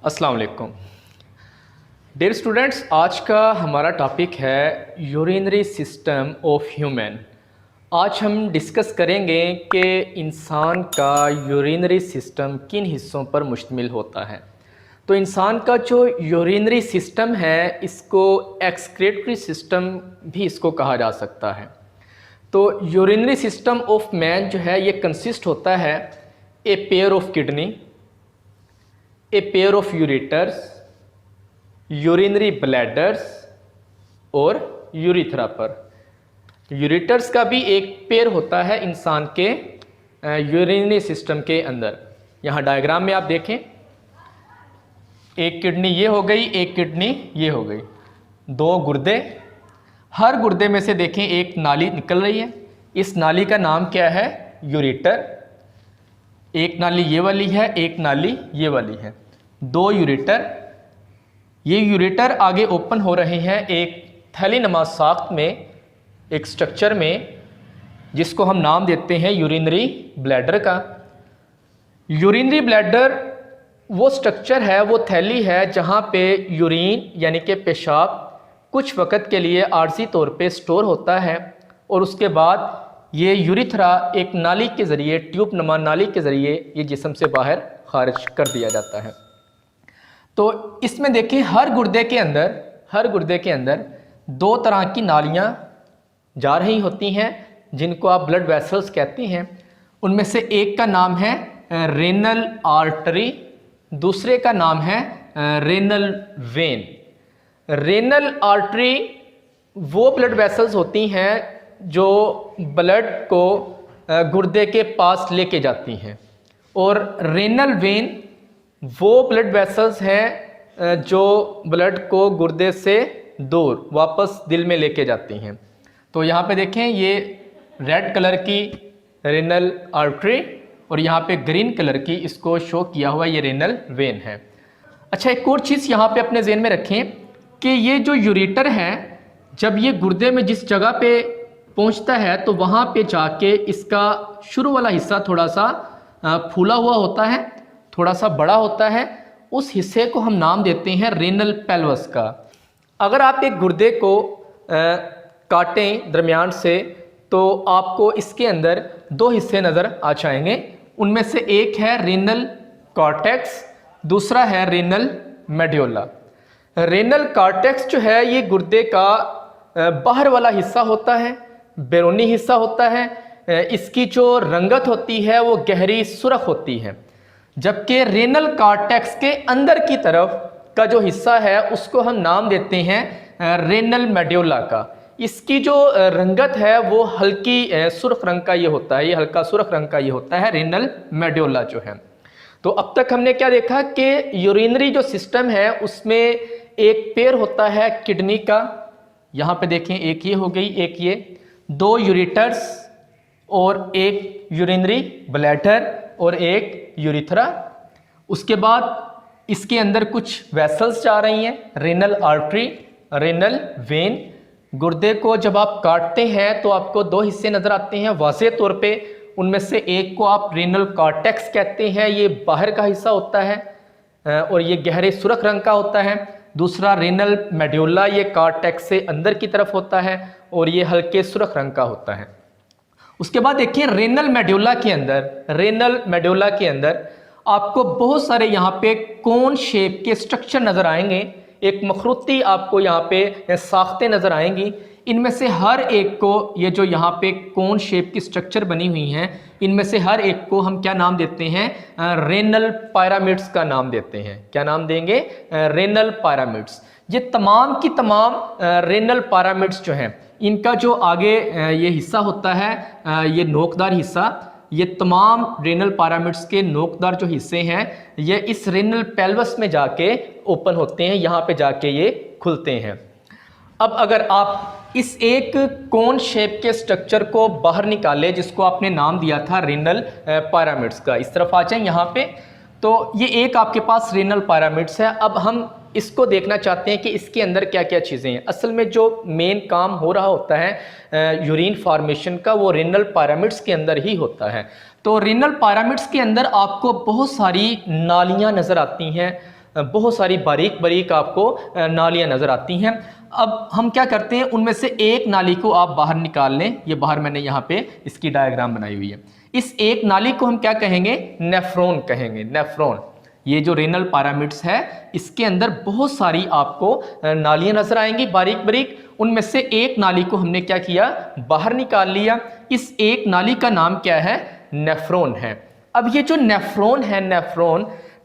अस्सलाम वालेकुम dear students, आज का हमारा टॉपिक है यूरिनरी सिस्टम ऑफ ह्यूमन। आज हम डिस्कस करेंगे कि इंसान का यूरिनरी सिस्टम किन हिस्सों पर मुश्तमिल होता है। तो इंसान का जो यूरिनरी सिस्टम है इसको एक्सक्रीटरी सिस्टम भी इसको कहा जा सकता है। तो यूरिनरी सिस्टम ऑफ मैन जो है ये कंसिस्ट होता है a pair of kidney, a pair of ureters, urinary bladders और यूरिथ्रा पर। यूरेटर्स का भी एक पेयर होता है इंसान के यूरिनरी सिस्टम के अंदर। यहाँ डायग्राम में आप देखें, एक किडनी ये हो गई, एक किडनी ये हो गई, दो गुर्दे, हर गुर्दे में से देखें एक नाली निकल रही है। इस नाली का नाम क्या है? यूरेटर। एक नाली ये वाली है, एक नाली ये वाली है, दो यूरेटर। ये यूरेटर आगे ओपन हो रहे हैं एक थैलीनुमा साख्त में, एक स्ट्रक्चर में, जिसको हम नाम देते हैं यूरिनरी ब्लैडर का। यूरिनरी ब्लैडर वो स्ट्रक्चर है, वो थैली है जहाँ पे यूरिन यानी कि पेशाब कुछ वक़्त के लिए आर्जी तौर पे स्टोर होता है और उसके बाद ये यूरिथ्रा एक नाली के ज़रिए, ट्यूब नुमा नाली के ज़रिए ये जिस्म से बाहर खारिज कर दिया जाता है। तो इसमें देखिए हर गुर्दे के अंदर दो तरह की नालियाँ जा रही होती हैं जिनको आप ब्लड वेसल्स कहते हैं। उनमें से एक का नाम है रेनल आर्टरी, दूसरे का नाम है रेनल वेन। रेनल आर्टरी वो ब्लड वेसल्स होती हैं जो ब्लड को गुर्दे के पास लेके जाती हैं, और रेनल वेन वो ब्लड वेसल्स हैं जो ब्लड को गुर्दे से दूर वापस दिल में लेके जाती हैं। तो यहाँ पे देखें, ये रेड कलर की रेनल आर्टरी और यहाँ पे ग्रीन कलर की इसको शो किया हुआ ये रेनल वेन है। अच्छा, एक और चीज़ यहाँ पे अपने ज़हन में रखें कि ये जो यूरेटर है, जब ये गुर्दे में जिस जगह पे पहुँचता है तो वहाँ पे जाके इसका शुरू वाला हिस्सा थोड़ा सा फूला हुआ होता है, थोड़ा सा बड़ा होता है। उस हिस्से को हम नाम देते हैं रेनल पेल्वस का। अगर आप एक गुर्दे को काटें दरमियान से तो आपको इसके अंदर दो हिस्से नज़र आ जाएंगे। उनमें से एक है रेनल कॉर्टेक्स, दूसरा है रेनल मेड्यूला। रेनल कॉर्टेक्स जो है ये गुर्दे का बाहर वाला हिस्सा होता है, बैरूनी हिस्सा होता है। इसकी जो रंगत होती है वो गहरी सुर्ख होती है, जबकि रेनल कॉर्टेक्स के अंदर की तरफ का जो हिस्सा है उसको हम नाम देते हैं रेनल मेड्यूला का। इसकी जो रंगत है वो हल्की सुर्ख रंग का ये होता है, ये हल्का सुर्ख रंग का ये होता है रेनल मेड्यूला जो है। तो अब तक हमने क्या देखा कि यूरिनरी जो सिस्टम है उसमें एक पेयर होता है किडनी का, यहाँ पे देखें एक ये हो गई, एक ये, दो यूरेटर्स और एक यूरिनरी ब्लैडर और एक यूरिथ्रा। उसके बाद इसके अंदर कुछ वेसल्स जा रही हैं, रेनल आर्टरी, रेनल वेन। गुर्दे को जब आप काटते हैं तो आपको दो हिस्से नज़र आते हैं वाज़े तौर पे। उनमें से एक को आप रेनल कॉर्टेक्स कहते हैं, ये बाहर का हिस्सा होता है और ये गहरे सुर्ख रंग का होता है। दूसरा रेनल मेड्यूला, ये कॉर्टेक्स से अंदर की तरफ होता है और ये हल्के सुर्ख रंग का होता है। उसके बाद देखिए रेनल मेड्यूला के अंदर आपको बहुत सारे यहाँ पे कोन शेप के स्ट्रक्चर नज़र आएंगे, एक मखरूती आपको यहाँ पे साख्तें नज़र आएंगी। इनमें से हर एक को, ये जो यहाँ पे कोन शेप की स्ट्रक्चर बनी हुई हैं, इनमें से हर एक को हम क्या नाम देते हैं? रेनल पिरामिड्स का नाम देते हैं। क्या नाम देंगे? Renal pyramids. ये तमाम की तमाम रेनल पिरामिड्स जो हैं, इनका जो आगे ये हिस्सा होता है, ये नोकदार हिस्सा, ये तमाम रेनल पिरामिड्स के नोकदार जो हिस्से हैं ये इस रेनल पेल्वस में जाके ओपन होते हैं, यहाँ पे जाके ये खुलते हैं। अब अगर आप इस एक कोन शेप के स्ट्रक्चर को बाहर निकालें जिसको आपने नाम दिया था रेनल पिरामिड्स का, इस तरफ आ जाएं यहाँ पे, तो ये एक आपके पास रेनल पिरामिड्स है। अब हम इसको देखना चाहते हैं कि इसके अंदर क्या क्या चीज़ें हैं। असल में जो मेन काम हो रहा होता है यूरिन फॉर्मेशन का, वो रेनल पिरामिड्स के अंदर ही होता है। तो रेनल पिरामिड्स के अंदर आपको बहुत सारी नालियाँ नज़र आती हैं, बहुत सारी बारीक बारीक आपको नालियाँ नज़र आती हैं। अब हम क्या करते हैं, उनमें से एक नाली को आप बाहर निकाल लें। ये बाहर मैंने यहाँ पे इसकी डायग्राम बनाई हुई है। इस एक नाली को हम क्या कहेंगे, नेफ्रॉन कहेंगे, नेफ्रॉन। ये जो रेनल पिरामिड्स है इसके अंदर बहुत सारी आपको नालियाँ नजर आएंगी बारीक बारीक। उनमें से एक नाली को हमने क्या किया, बाहर निकाल लिया। इस एक नाली का नाम क्या है, नेफ्रॉन है। अब ये जो नेफ्रॉन है,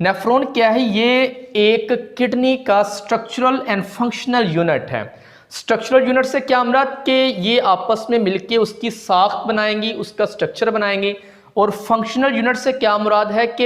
नेफ्रॉन क्या है, ये एक किडनी का स्ट्रक्चरल एंड फंक्शनल यूनिट है। स्ट्रक्चरल यूनिट से क्या मुराद कि ये आपस में मिलके उसकी साख्त बनाएंगी, उसका स्ट्रक्चर बनाएंगी। और फंक्शनल यूनिट से क्या मुराद है कि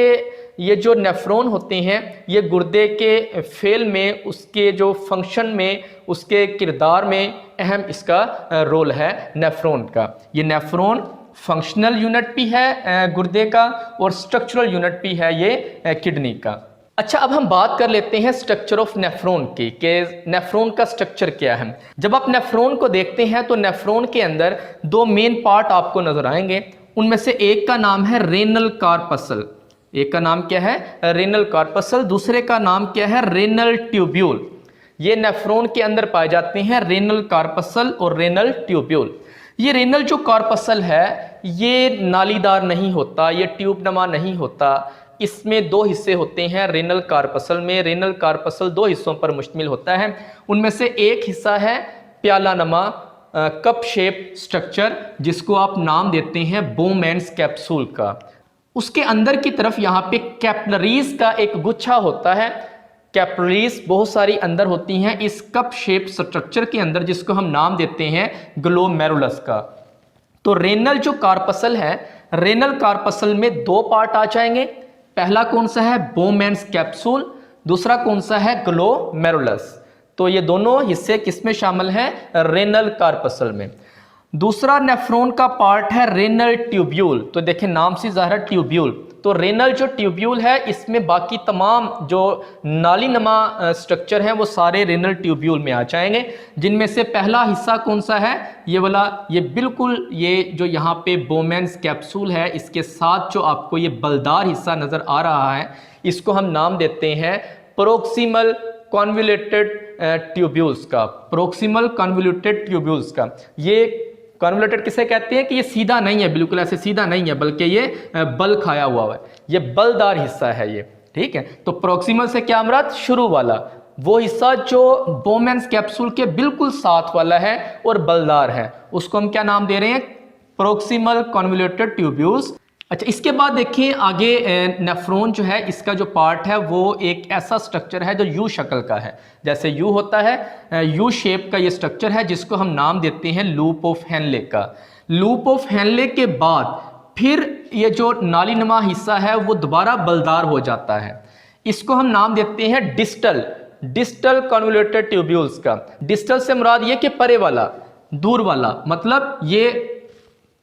ये जो नेफ्रॉन होते हैं ये गुर्दे के फेल में, उसके जो फंक्शन में, उसके किरदार में अहम इसका रोल है नेफ्रॉन का। ये नेफ्रॉन फंक्शनल यूनिट भी है गुर्दे का और स्ट्रक्चरल यूनिट भी है ये किडनी का। अच्छा, अब हम बात कर लेते हैं स्ट्रक्चर ऑफ नेफ्रॉन की, कि नेफ्रॉन का स्ट्रक्चर क्या है। जब आप नेफ्रॉन को देखते हैं तो नेफ्रॉन के अंदर दो मेन पार्ट आपको नजर आएंगे। उनमें से एक का नाम है रेनल कार्पसल। एक का नाम क्या है, रेनल कार्पसल। दूसरे का नाम क्या है, रेनल ट्यूब्यूल। ये नेफ्रॉन के अंदर पाए जाते हैं, रेनल कार्पसल और रेनल ट्यूब्यूल। ये रेनल जो कार्पसल है ये नालीदार नहीं होता, ये ट्यूब नमा नहीं होता। इसमें दो हिस्से होते हैं रेनल कार्पसल में। रेनल कार्पसल दो हिस्सों पर मुश्तमिल होता है। उनमें से एक हिस्सा है प्याला नमा कप शेप स्ट्रक्चर, जिसको आप नाम देते हैं बोमेन्स कैप्सूल का। उसके अंदर की तरफ यहाँ पे कैपिलरीज का एक गुच्छा होता है। कैपिलरीज बहुत सारी अंदर होती हैं इस कप शेप स्ट्रक्चर के अंदर, जिसको हम नाम देते हैं ग्लोमेरुलस का। तो रेनल जो कार्पसल है, रेनल कार्पसल में दो पार्ट आ जाएंगे। पहला कौन सा है, बोमेन्स कैप्सूल। दूसरा कौन सा है, ग्लोमेरुलस। तो ये दोनों हिस्से किसमें शामिल हैं, रेनल कार्पसल में। दूसरा नेफ्रॉन का पार्ट है रेनल ट्यूब्यूल। तो देखें नाम से ज़ाहिर है ट्यूब्यूल। तो रेनल जो ट्यूब्यूल है इसमें बाकी तमाम जो नाली नमा स्ट्रक्चर हैं वो सारे रेनल ट्यूब्यूल में आ जाएंगे। जिनमें से पहला हिस्सा कौन सा है, ये वाला, ये बिल्कुल ये जो यहाँ पे बोमेन्स कैप्सूल है इसके साथ जो आपको ये बलदार हिस्सा नज़र आ रहा है, इसको हम नाम देते हैं प्रोक्सिमल कॉन्वोल्यूटेड ट्यूब्यूल्स का। प्रोक्सिमल कॉन्वोल्यूटेड ट्यूब्यूल्स का। ये कॉन्वोल्यूटेड किसे कहते हैं कि ये सीधा नहीं है, बिल्कुल ऐसे सीधा नहीं है, बल्कि ये बल खाया हुआ है, ये बलदार हिस्सा है ये, ठीक है। तो प्रोक्सिमल से क्या मुराद, शुरू वाला, वो हिस्सा जो बोमेन्स कैप्सूल के बिल्कुल साथ वाला है और बलदार है, उसको हम क्या नाम दे रहे हैं, प्रोक्सिमल कॉन्वोल्यूटेड ट्यूब्यूल्स। अच्छा, इसके बाद देखिए आगे नेफ्रॉन जो है इसका जो पार्ट है वो एक ऐसा स्ट्रक्चर है जो यू शक्ल का है। जैसे यू होता है, यू शेप का ये स्ट्रक्चर है जिसको हम नाम देते हैं लूप ऑफ हेनले का। लूप ऑफ हेनले के बाद फिर ये जो नाली नुमा हिस्सा है वो दोबारा बलदार हो जाता है। इसको हम नाम देते हैं डिस्टल कॉन्वोल्यूटेड ट्यूब्यूल्स का। डिस्टल से मुराद ये कि परे वाला, दूर वाला, मतलब ये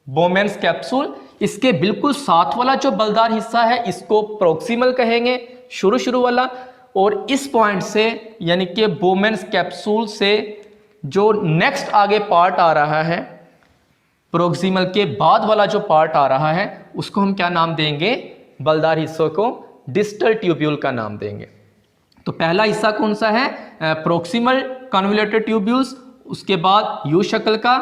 बोमेन्स कैप्सूल, इसके बिल्कुल साथ वाला जो बलदार हिस्सा है इसको प्रोक्सिमल कहेंगे, शुरू वाला। और इस पॉइंट से यानी कि बोमेन्स कैप्सूल से जो नेक्स्ट आगे पार्ट आ रहा है, प्रोक्सिमल के बाद वाला जो पार्ट आ रहा है, उसको हम क्या नाम देंगे, बलदार हिस्सों को डिस्टल ट्यूब्यूल का नाम देंगे। तो पहला हिस्सा कौन सा है, प्रोक्सिमल कॉन्वोल्यूटेड ट्यूब्यूल्स, उसके बाद यू शक्ल का।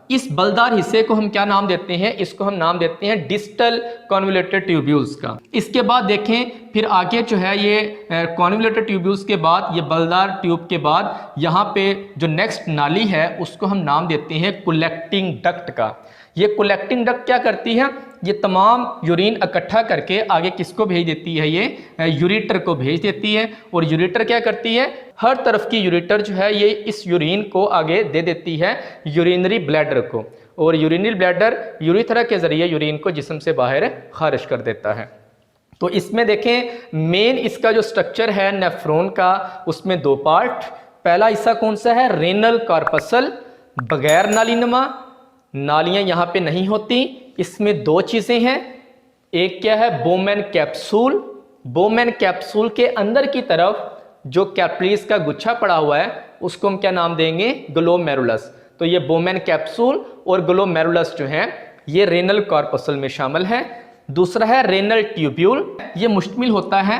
इस बलदार हिस्से को हम क्या नाम देते हैं, इसको हम नाम देते हैं डिस्टल कॉन्वोल्यूटेड ट्यूब्यूल्स का। इसके बाद देखें फिर आगे जो है ये कॉन्वोल्यूटेड ट्यूब्यूल्स के बाद, ये बलदार ट्यूब के बाद यहाँ पे जो नेक्स्ट नाली है उसको हम नाम देते हैं कलेक्टिंग डक्ट का। ये कलेक्टिंग डक्ट क्या करती है, ये तमाम यूरिन इकट्ठा करके आगे किसको भेज देती है, ये यूरेटर को भेज देती है। और यूरेटर क्या करती है, हर तरफ की यूरेटर जो है ये इस यूरिन को आगे दे देती है यूरिनरी ब्लैडर को। और यूरिनरी ब्लैडर यूरिथ्रा के जरिए यूरिन को जिस्म से बाहर खारिज कर देता है। तो इसमें देखें मेन इसका जो स्ट्रक्चर है नेफ्रॉन का, उसमें दो पार्ट। पहला हिस्सा कौन सा है, रेनल कार्पसल, बगैर नालीनुमा, नालियां यहाँ पे नहीं होती। इसमें दो चीजें हैं, एक क्या है, बोमेन कैप्सूल। बोमेन कैप्सूल के अंदर की तरफ जो कैपिलरीज का गुच्छा पड़ा हुआ है उसको हम क्या नाम देंगे, ग्लोमेरुलस। तो ये बोमेन कैप्सूल और ग्लोमेरुलस जो है ये रेनल कार्पसल में शामिल है। दूसरा है रेनल ट्यूब्यूल, ये मुश्तमिल होता है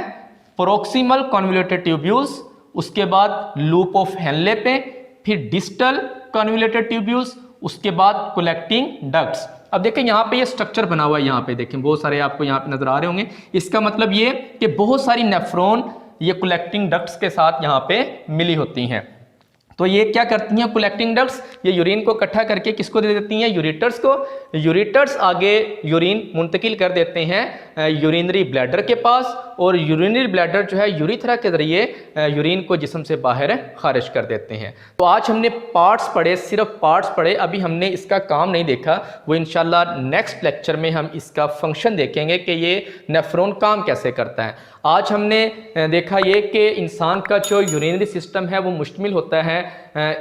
प्रोक्सिमल कॉन्वोल्यूटेड ट्यूब्यूल्स, उसके बाद लूप ऑफ हेनले पे, फिर डिस्टल कॉन्वोल्यूटेड ट्यूब्यूल्स, उसके बाद कलेक्टिंग डक्ट्स। अब देखें यहाँ पे ये स्ट्रक्चर बना हुआ है, यहाँ पे देखें बहुत सारे आपको यहाँ पे नजर आ रहे होंगे। इसका मतलब ये कि बहुत सारी नेफ्रॉन ये कलेक्टिंग डक्ट्स के साथ यहाँ पे मिली होती हैं। तो ये क्या करती हैं कलेक्टिंग डक्ट्स, ये यूरिन को इकट्ठा करके किसको दे देती हैं, यूरेटर्स को। यूरेटर्स आगे यूरिन मुंतकिल कर देते हैं यूरिनरी ब्लैडर के पास, और यूरिनरी ब्लैडर जो है यूरिथ्रा के जरिए यूरिन को जिस्म से बाहर खारिज कर देते हैं। तो आज हमने पार्ट्स पढ़े, सिर्फ पार्ट्स पढ़े, अभी हमने इसका काम नहीं देखा। वो इंशाल्लाह नेक्स्ट लेक्चर में हम इसका फंक्शन देखेंगे कि ये नेफ्रॉन काम कैसे करता है। आज हमने देखा ये कि इंसान का जो यूरिनरी सिस्टम है वो मुश्तमिल होता है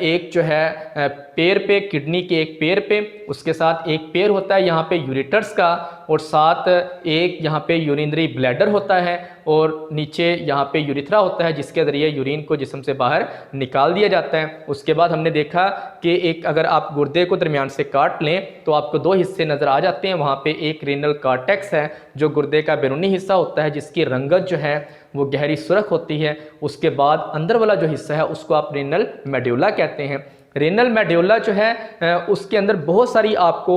एक जो है पैर पे, किडनी के एक पैर पे, उसके साथ एक पैर होता है यहाँ पे यूरेटर्स का, और साथ एक यहाँ पे यूरिनरी ब्लैडर होता है, और नीचे यहाँ पे यूरिथ्रा होता है जिसके ज़रिए यूरिन को जिस्म से बाहर निकाल दिया जाता है। उसके बाद हमने देखा कि एक अगर आप गुर्दे को दरमियान से काट लें तो आपको दो हिस्से नज़र आ जाते हैं। वहाँ पे एक रेनल कॉर्टेक्स है जो गुर्दे का बैरूनी हिस्सा होता है, जिसकी रंगत जो है वो गहरी सुर्ख होती है। उसके बाद अंदर वाला जो हिस्सा है उसको आप रेनल मेड्यूला कहते हैं। रेनल मेड्यूला जो है उसके अंदर बहुत सारी आपको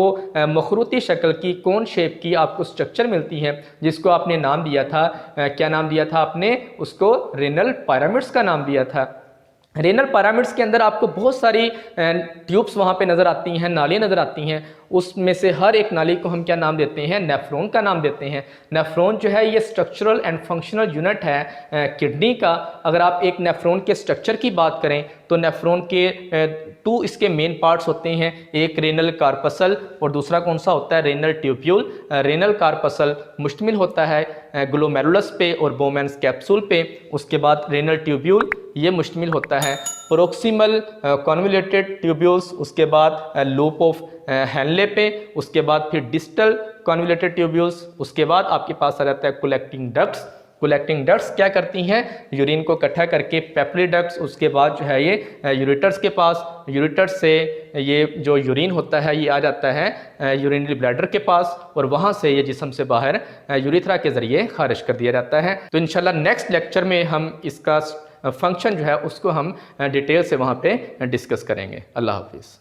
मखरूती शक्ल की कोन शेप की आपको स्ट्रक्चर मिलती है, जिसको आपने नाम दिया था, क्या नाम दिया था आपने उसको, रेनल पिरामिड्स का नाम दिया था। रेनल पिरामिड्स के अंदर आपको बहुत सारी ट्यूब्स वहाँ पे नज़र आती हैं, नालियाँ नज़र आती हैं। उसमें से हर एक नाली को हम क्या नाम देते हैं, नेफ्रॉन का नाम देते हैं। नेफ्रॉन जो है ये स्ट्रक्चरल एंड फंक्शनल यूनिट है किडनी का। अगर आप एक नेफ्रॉन के स्ट्रक्चर की बात करें तो नेफ्रॉन के टू इसके मेन पार्ट्स होते हैं, एक रेनल कार्पसल और दूसरा कौन सा होता है, रेनल ट्यूब्यूल। रेनल कार्पसल मुश्तमिल होता है ग्लोमेरुलस पे और बोमेंस कैप्सूल पे। उसके बाद रेनल ट्यूब्यूल ये मुश्तमिल होता है प्रोक्सिमल कॉन्वोल्यूटेड ट्यूब्यूल्स, उसके बाद लूप ऑफ हेनले पे, उसके बाद फिर डिस्टल कॉन्वोल्यूटेड ट्यूब्यूल्स, उसके बाद आपके पास आ जाता है कलेक्टिंग डक्ट्स। कलेक्टिंग डक्ट्स क्या करती हैं, यूरिन को इकट्ठा करके पेपिलरी डक्ट्स, उसके बाद जो है ये यूरेटर्स के पास, यूरेटर्स से ये जो यूरिन होता है ये आ जाता है यूरिनरी ब्लैडर के पास, और वहाँ से ये जिस्म से बाहर यूरिथ्रा के ज़रिए खारिज कर दिया जाता है। तो इंशाल्लाह नेक्स्ट लेक्चर में हम इसका फंक्शन जो है उसको हम डिटेल से वहाँ पे डिस्कस करेंगे। अल्लाह हाफिज़।